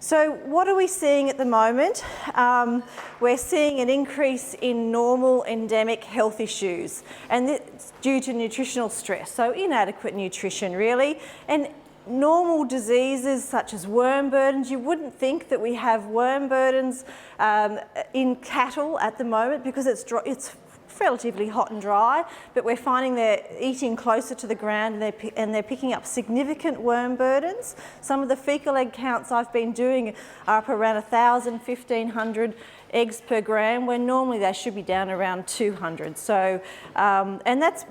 So what are we seeing at the moment? We're seeing an increase in normal endemic health issues, and it's due to nutritional stress, so inadequate nutrition really, and normal diseases such as worm burdens. You wouldn't think that we have worm burdens in cattle at the moment because it's relatively hot and dry, but we're finding they're eating closer to the ground and they're picking up significant worm burdens. Some of the fecal egg counts I've been doing are up around 1,000, 1,500 eggs per gram, where normally they should be down around 200. So, and that's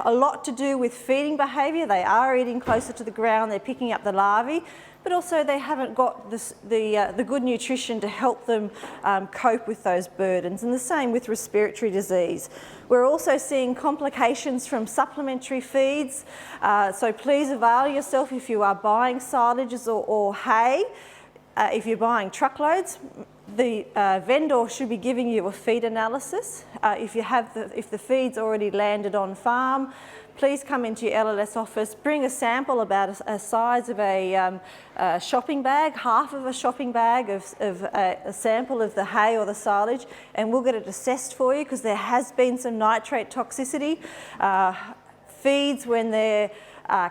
a lot to do with feeding behaviour. They are eating closer to the ground, they're picking up the larvae, but also they haven't got the good nutrition to help them cope with those burdens, and the same with respiratory disease. We're also seeing complications from supplementary feeds, so please avail yourself if you are buying silages or hay. If you're buying truckloads, the vendor should be giving you a feed analysis. If the feed's already landed on farm, please come into your LLS office, bring a sample about a size of a shopping bag, half of a shopping bag of a sample of the hay or the silage, and we'll get it assessed for you because there has been some nitrate toxicity. Feeds when they're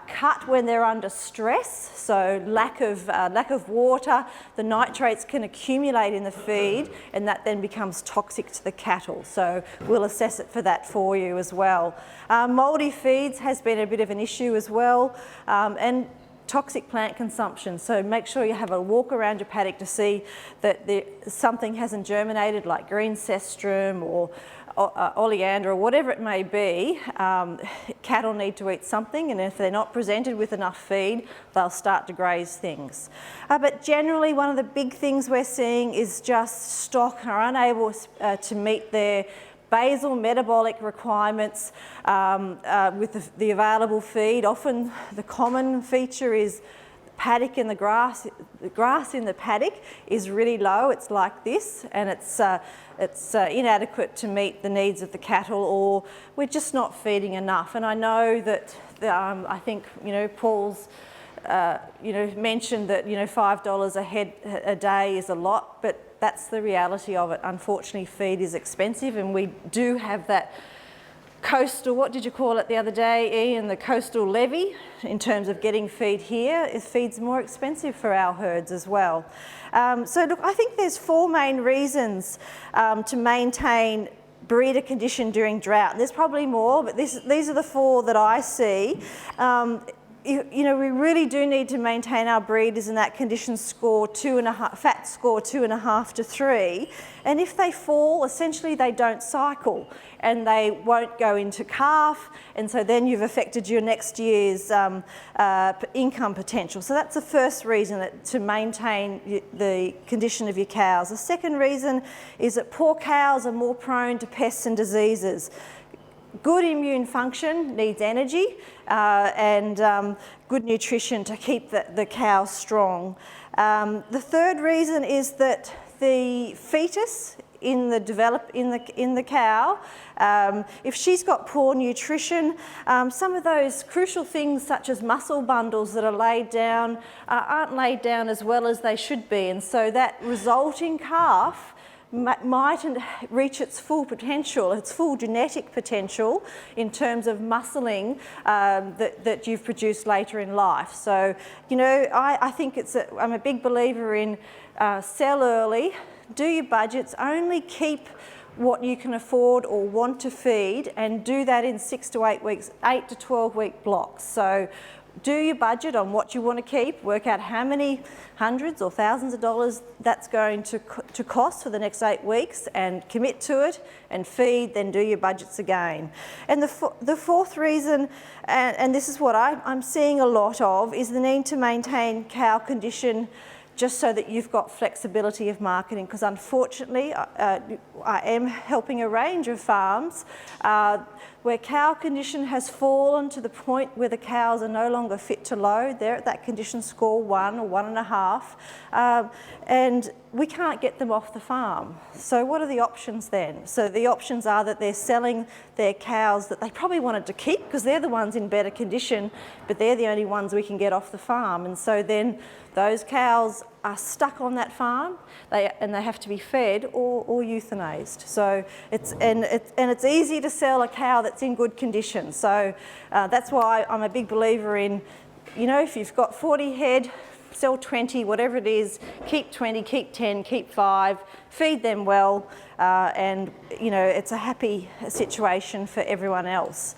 cut when they're under stress, so lack of water, the nitrates can accumulate in the feed and that then becomes toxic to the cattle. So we'll assess it for that for you as well. Moldy feeds has been a bit of an issue as well, and toxic plant consumption. So make sure you have a walk around your paddock to see that something hasn't germinated, like green cestrum or oleander or whatever it may be. Cattle need to eat something, and if they're not presented with enough feed, they'll start to graze things. But generally, one of the big things we're seeing is just stock are unable to meet their basal metabolic requirements with the available feed. Often the common feature is paddock in the grass in the paddock is really low. It's like this, and it's inadequate to meet the needs of the cattle, or we're just not feeding enough. And I know that I think Paul's mentioned that $5 a head a day is a lot, but that's the reality of it. Unfortunately, feed is expensive, and we do have that coastal, what did you call it the other day, Ian, the coastal levy in terms of getting feed here. Feed's more expensive for our herds as well. So look, I think there's four main reasons to maintain breeder condition during drought. There's probably more, but these are the four that I see. We really do need to maintain our breeders in that condition score 2.5, fat score 2.5 to 3. And if they fall, essentially they don't cycle and they won't go into calf. And so then you've affected your next year's income potential. So that's the first reason to maintain the condition of your cows. The second reason is that poor cows are more prone to pests and diseases. Good immune function needs energy and good nutrition to keep the cow strong. The third reason is that the fetus in the cow, if she's got poor nutrition, some of those crucial things such as muscle bundles that are laid down aren't laid down as well as they should be, and so that resulting calf mightn't reach its full potential, its full genetic potential in terms of muscling that you've produced later in life. So, I think I'm a big believer in sell early, do your budgets, only keep what you can afford or want to feed, and do that in 6 to 8 weeks, 8 to 12 week blocks. So do your budget on what you want to keep, work out how many hundreds or thousands of dollars that's going to cost for the next 8 weeks, and commit to it and feed, then do your budgets again. And the fourth reason, and this is what I'm seeing a lot of, is the need to maintain cow condition just so that you've got flexibility of marketing, because unfortunately I am helping a range of farms where cow condition has fallen to the point where the cows are no longer fit to load. They're at that condition score 1 or 1.5, and we can't get them off the farm. So what are the options then? So the options are that they're selling their cows that they probably wanted to keep because they're the ones in better condition, but they're the only ones we can get off the farm. And so then those cows are stuck on that farm, and they have to be fed or euthanized. So it's easy to sell a cow that's in good condition. So that's why I'm a big believer in, you know, if you've got 40 head, sell 20, whatever it is, keep 20, keep 10, keep 5, feed them well, and you know, it's a happy situation for everyone else.